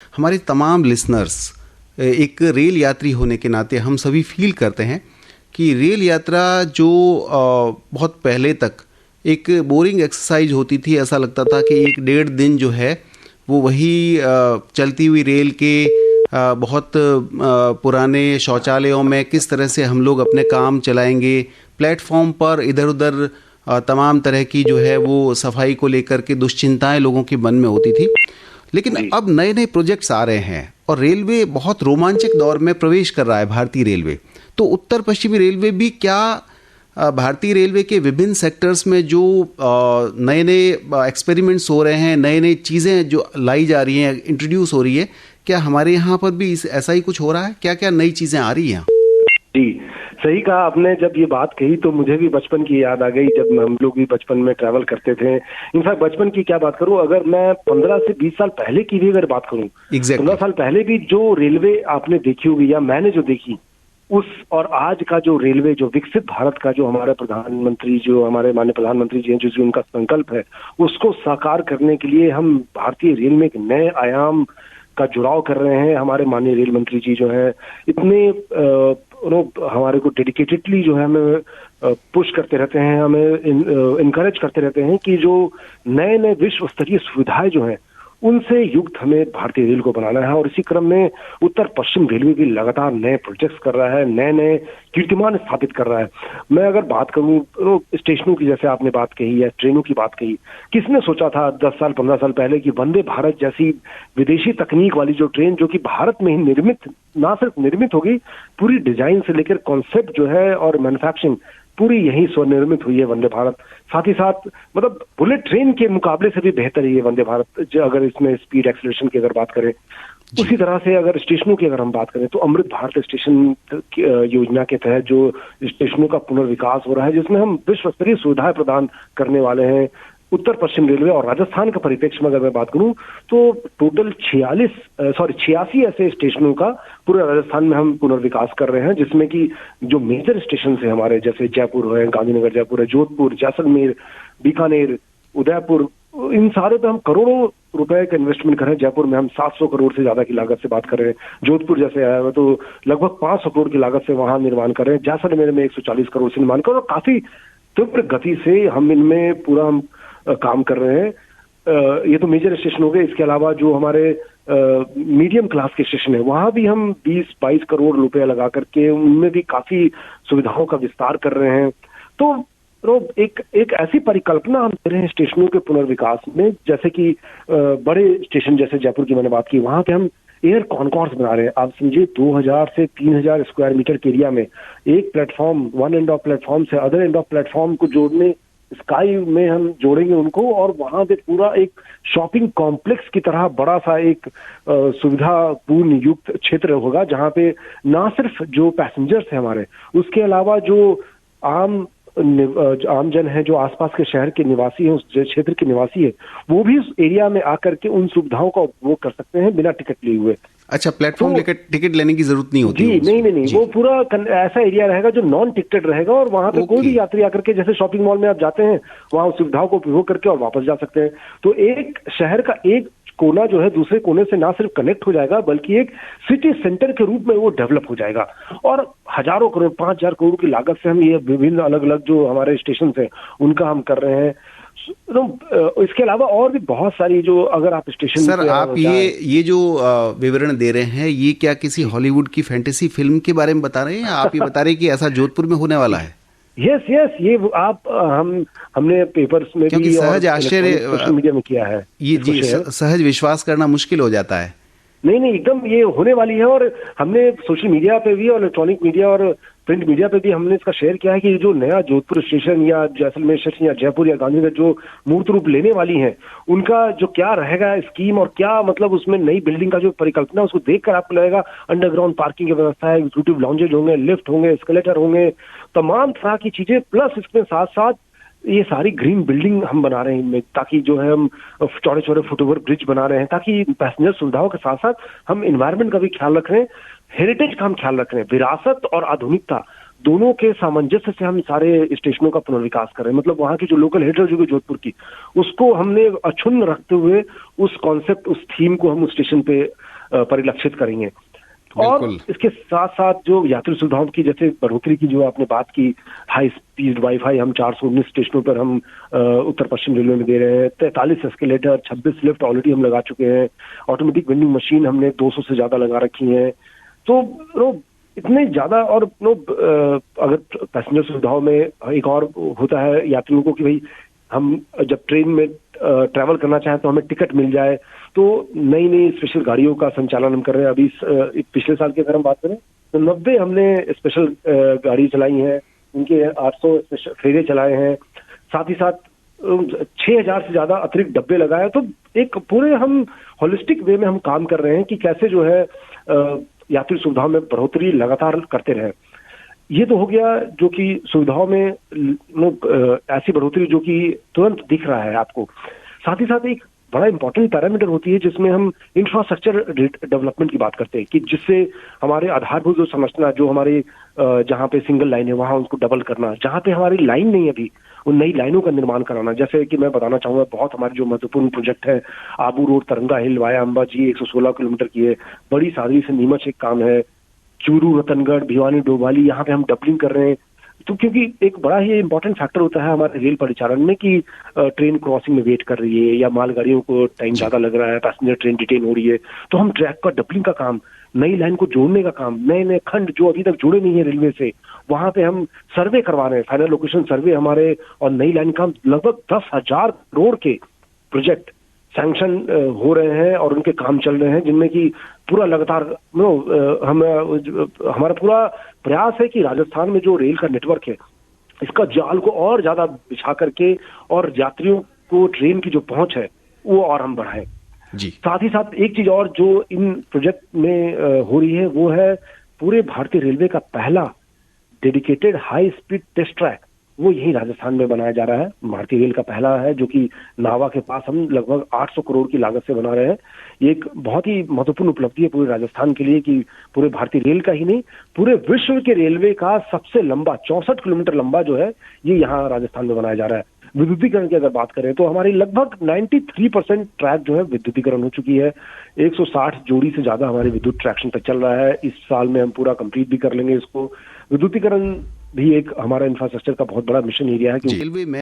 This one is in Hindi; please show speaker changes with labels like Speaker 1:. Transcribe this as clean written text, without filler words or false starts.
Speaker 1: हमारे तमाम लिसनर्स एक रेल यात्री होने के नाते हम सभी फील करते हैं कि रेल यात्रा जो बहुत पहले तक एक बोरिंग एक्सरसाइज होती थी। ऐसा लगता था कि 1 डेढ़ दिन जो है वो वही चलती हुई रेल के बहुत पुराने शौचालयों में किस तरह से हम लोग अपने काम चलाएंगे, प्लेटफॉर्म पर इधर उधर तमाम तरह की जो है वो सफाई को लेकर के दुश्चिंताएं लोगों के मन में होती थी। लेकिन अब नए नए प्रोजेक्ट्स आ रहे हैं और रेलवे बहुत रोमांचक दौर में प्रवेश कर रहा है, भारतीय रेलवे। तो उत्तर पश्चिमी रेलवे भी क्या भारतीय रेलवे के विभिन्न सेक्टर्स में जो नए नए एक्सपेरिमेंट्स हो रहे हैं, नए नई चीज़ें जो लाई जा रही हैं, इंट्रोड्यूस हो रही है, क्या हमारे यहाँ पर भी ऐसा ही कुछ हो रहा है? क्या क्या नई चीज़ें आ रही हैं?
Speaker 2: जी, सही कहा आपने। जब ये बात कही तो मुझे भी बचपन की याद आ गई, जब हम लोग भी बचपन में ट्रैवल करते थे। इनफैक्ट बचपन की क्या बात करूं, अगर मैं 15 से 20 साल पहले की भी अगर बात करूं, 15 साल पहले भी जो रेलवे आपने देखी होगी या मैंने जो देखी, उस और आज का जो रेलवे, जो विकसित भारत का जो हमारे प्रधानमंत्री, जो हमारे माननीय प्रधानमंत्री जी हैं, जो उनका संकल्प है, उसको साकार करने के लिए हम भारतीय रेल में एक नए आयाम का जुड़ाव कर रहे हैं। हमारे माननीय रेल मंत्री जी जो है इतने हमारे को डेडिकेटेडली जो है हमें पुश करते रहते हैं, हमें इनकरेज करते रहते हैं कि जो नए नए विश्व स्तरीय सुविधाएं जो हैं उनसे युक्त हमें भारतीय रेल को बनाना है। और इसी क्रम में उत्तर पश्चिम रेलवे भी लगातार नए प्रोजेक्ट्स कर रहा है, नए नए कीर्तिमान स्थापित कर रहा है। मैं अगर बात करूं स्टेशनों की, जैसे आपने बात कही या ट्रेनों की बात कही, किसने सोचा था 10 साल 15 साल पहले कि वंदे भारत जैसी विदेशी तकनीक वाली जो ट्रेन, जो कि भारत में ही निर्मित, ना सिर्फ निर्मित होगी, पूरी डिजाइन से लेकर कॉन्सेप्ट जो है और मैन्युफैक्चरिंग पूरी यही स्वनिर्मित हुई है वंदे भारत। साथ ही साथ मतलब बुलेट ट्रेन के मुकाबले से भी बेहतर है ये वंदे भारत, अगर इसमें स्पीड एक्सेलरेशन की अगर बात करें। उसी तरह से अगर स्टेशनों की अगर हम बात करें तो अमृत भारत स्टेशन योजना के तहत जो स्टेशनों का पुनर्विकास हो रहा है, जिसमें हम विश्व स्तरीय सुविधाएं प्रदान करने वाले हैं। उत्तर पश्चिम रेलवे और राजस्थान का परिप्रेक्ष्य में अगर मैं बात करूं तो टोटल 86 ऐसे स्टेशनों का पूरे राजस्थान में हम पुनर्विकास कर रहे हैं, जिसमें कि जो मेजर स्टेशन है हमारे, जैसे जयपुर है, गांधीनगर जयपुर है, जोधपुर, जैसलमेर, बीकानेर, उदयपुर, इन सारे पे हम करोड़ों रुपए का इन्वेस्टमेंट कर रहे हैं। जयपुर में हम 700 करोड़ से ज्यादा की लागत से बात कर रहे हैं। जोधपुर जैसे आया हुआ तो लगभग 500 करोड़ की लागत से वहां निर्माण कर रहे हैं। जैसलमेर में 140 करोड़ से निर्माण कर रहे हैं और काफी तीव्र गति से हम इनमें पूरा काम कर रहे हैं। ये तो मेजर स्टेशन हो गए। इसके अलावा जो हमारे मीडियम क्लास के स्टेशन है, वहां भी हम 20-22 करोड़ रुपए लगा करके उनमें भी काफी सुविधाओं का विस्तार कर रहे हैं। तो एक ऐसी परिकल्पना हम दे रहे हैं स्टेशनों के पुनर्विकास में, जैसे कि बड़े स्टेशन जैसे जयपुर की मैंने बात की, वहां पे हम एयर कॉन्कॉर्ड्स बना रहे हैं। आप समझिए 2000 से 3000 स्क्वायर मीटर के एरिया में एक platform, one end of platform से अदर एंड ऑफ प्लेटफॉर्म को जोड़ने, स्काई में हम जोड़ेंगे उनको और वहां पे पूरा एक शॉपिंग कॉम्प्लेक्स की तरह बड़ा सा एक सुविधापूर्ण युक्त क्षेत्र होगा, जहां पे ना सिर्फ जो पैसेंजर्स हैं हमारे, उसके अलावा जो आम जन है, जो आसपास के शहर के निवासी हैं, उस क्षेत्र के निवासी है, वो भी उस एरिया में आकर के उन सुविधाओं का उपभोग कर सकते हैं बिना टिकट लिए हुए।
Speaker 1: अच्छा, प्लेटफॉर्म लेकर टिकट लेने की जरूरत नहीं होती?
Speaker 2: जी नहीं, वो पूरा ऐसा एरिया रहेगा जो नॉन टिकटेड रहेगा और वहां पे कोई भी यात्री आकर के, जैसे शॉपिंग मॉल में आप जाते हैं, वहां उस सुविधाओं को उपभोग करके और वापस जा सकते हैं। तो एक शहर का एक कोना जो है दूसरे कोने से ना सिर्फ कनेक्ट हो जाएगा, बल्कि एक सिटी सेंटर के रूप में वो डेवलप हो जाएगा। और हजारों करोड़, 5000 करोड़ की लागत से हम ये विभिन्न अलग अलग जो हमारे स्टेशन हैं उनका हम कर रहे हैं। इसके अलावा और भी बहुत सारी जो, अगर आप स्टेशन,
Speaker 1: सर आप ये जो विवरण दे रहे हैं, ये क्या किसी हॉलीवुड की फैंटेसी फिल्म के बारे में बता रहे हैं या आप ये बता रहे हैं कि ऐसा जोधपुर में होने वाला है?
Speaker 2: यस, ये आप हमने पेपर्स में भी
Speaker 1: सहज आश्चर्य
Speaker 2: सोशल मीडिया में किया है
Speaker 1: ये जी, सहज विश्वास करना मुश्किल हो जाता है।
Speaker 2: नहीं, एकदम ये होने वाली है। और हमने सोशल मीडिया पे भी और इलेक्ट्रॉनिक मीडिया और प्रिंट मीडिया पे भी हमने इसका शेयर किया है कि जो नया जोधपुर स्टेशन या जैसलमेर स्टेशन या जयपुर या गांधीनगर जो मूर्त रूप लेने वाली हैं, उनका जो क्या रहेगा स्कीम और क्या मतलब उसमें नई बिल्डिंग का जो परिकल्पना, उसको देखकर आपको लगेगा अंडरग्राउंड पार्किंग की व्यवस्था है, एग्जीक्यूटिव लाउंजेज होंगे, लिफ्ट होंगे, एस्केलेटर होंगे, तमाम तरह की चीजें, प्लस इसमें साथ साथ ये सारी ग्रीन बिल्डिंग हम बना रहे हैं इनमें, ताकि जो है हम चौड़े चौड़े फुटओवर ब्रिज बना रहे हैं, ताकि पैसेंजर सुविधाओं के साथ साथ हम एनवायरनमेंट का भी ख्याल रख रहे हैं, हेरिटेज का हम ख्याल रख रहे हैं, विरासत और आधुनिकता दोनों के सामंजस्य से हम सारे स्टेशनों का पुनर्विकास कर रहे हैं। मतलब वहाँ की जो लोकल हेरिटेज होगी जोधपुर की, उसको हमने अक्षुण्ण रखते हुए उस कॉन्सेप्ट, उस थीम को हम उस स्टेशन पे परिलक्षित करेंगे। और इसके साथ साथ जो यात्री सुविधाओं की जैसे बढ़ोतरी की जो आपने बात की, हाई स्पीड वाईफाई हम 419 स्टेशनों पर हम उत्तर पश्चिम रेलवे में दे रहे हैं, 43 एस्केलेटर, 26 लिफ्ट ऑलरेडी हम लगा चुके हैं, ऑटोमेटिक वेंडिंग मशीन हमने 200 से ज्यादा लगा रखी हैं। तो इतने ज्यादा, और अगर पैसेंजर सुविधाओं में एक और होता है यात्रियों को कि भाई हम जब ट्रेन में ट्रैवल करना चाहें तो हमें टिकट मिल जाए, तो नई नई स्पेशल गाड़ियों का संचालन हम कर रहे हैं। अभी पिछले साल की अगर हम बात करें तो 90 हमने स्पेशल गाड़ी चलाई हैं, उनके 800 स्पेशल फेरे चलाए हैं, साथ ही साथ 6000 से ज्यादा अतिरिक्त डब्बे लगाए। तो एक पूरे हम होलिस्टिक वे में हम काम कर रहे हैं कि कैसे जो है यात्री सुविधाओं में बढ़ोतरी लगातार करते रहे। ये तो हो गया जो कि सुविधाओं में ऐसी बढ़ोतरी जो कि तुरंत दिख रहा है आपको। साथ ही साथ एक बड़ा इंपॉर्टेंट पैरामीटर होती है जिसमें हम इंफ्रास्ट्रक्चर डेवलपमेंट की बात करते हैं, कि जिससे हमारे आधारभूत जो संरचना, जो हमारे जहाँ पे सिंगल लाइन है वहां उनको डबल करना, जहाँ पे हमारी लाइन नहीं है अभी उन नई लाइनों का निर्माण कराना। जैसे कि मैं बताना चाहूंगा, बहुत हमारे जो महत्वपूर्ण प्रोजेक्ट है, आबू रोड तरंगा हिल वाया अंबाजी 116 किलोमीटर की है, बड़ी सादरी से नीमच एक काम है, चूरू रतनगढ़ भिवानी डोभाली, यहाँ पे हम डबलिंग कर रहे हैं। तो क्योंकि एक बड़ा ही इंपॉर्टेंट फैक्टर होता है हमारे रेल परिचालन में कि ट्रेन क्रॉसिंग में वेट कर रही है या मालगाड़ियों को टाइम ज्यादा लग रहा है, पैसेंजर ट्रेन डिटेन हो रही है, तो हम ट्रैक का डबलिंग का काम, नई लाइन को जोड़ने का काम, नए नए खंड जो अभी तक जुड़े नहीं है रेलवे से, वहां पे हम सर्वे करवा रहे हैं, फाइनल लोकेशन सर्वे हमारे, और नई लाइन का लगभग 10,000 करोड़ के प्रोजेक्ट सैंक्शन हो रहे हैं और उनके काम चल रहे हैं, जिनमें कि पूरा लगातार हमारा पूरा प्रयास है कि राजस्थान में जो रेल का नेटवर्क है इसका जाल को और ज्यादा बिछा करके और यात्रियों को ट्रेन की जो पहुंच है वो और हम बढ़ाएं जी। साथ ही साथ एक चीज और जो इन प्रोजेक्ट में हो रही है वो है पूरे भारतीय रेलवे का पहला dedicated high speed test track, वो यही राजस्थान में बनाया जा रहा है। भारतीय रेल का पहला है जो कि नावा के पास हम लगभग 800 करोड़ की लागत से बना रहे हैं। ये एक बहुत ही महत्वपूर्ण उपलब्धि है पूरे राजस्थान के लिए कि पूरे भारतीय रेल का ही नहीं, पूरे विश्व के रेलवे का सबसे लंबा 64 किलोमीटर लंबा जो है ये यहाँ राजस्थान में बनाया जा रहा है। विद्युतीकरण की अगर बात करें तो हमारी लगभग 93% ट्रैक जो है विद्युतीकरण हो चुकी है। 160 जोड़ी से ज्यादा हमारी विद्युत ट्रैक्शन तक चल रहा है। इस साल में हम पूरा कंप्लीट भी कर लेंगे इसको। विद्युतीकरण भी एक हमारा इंफ्रास्ट्रक्चर का बहुत बड़ा मिशन एरिया है कि
Speaker 1: रेलवे में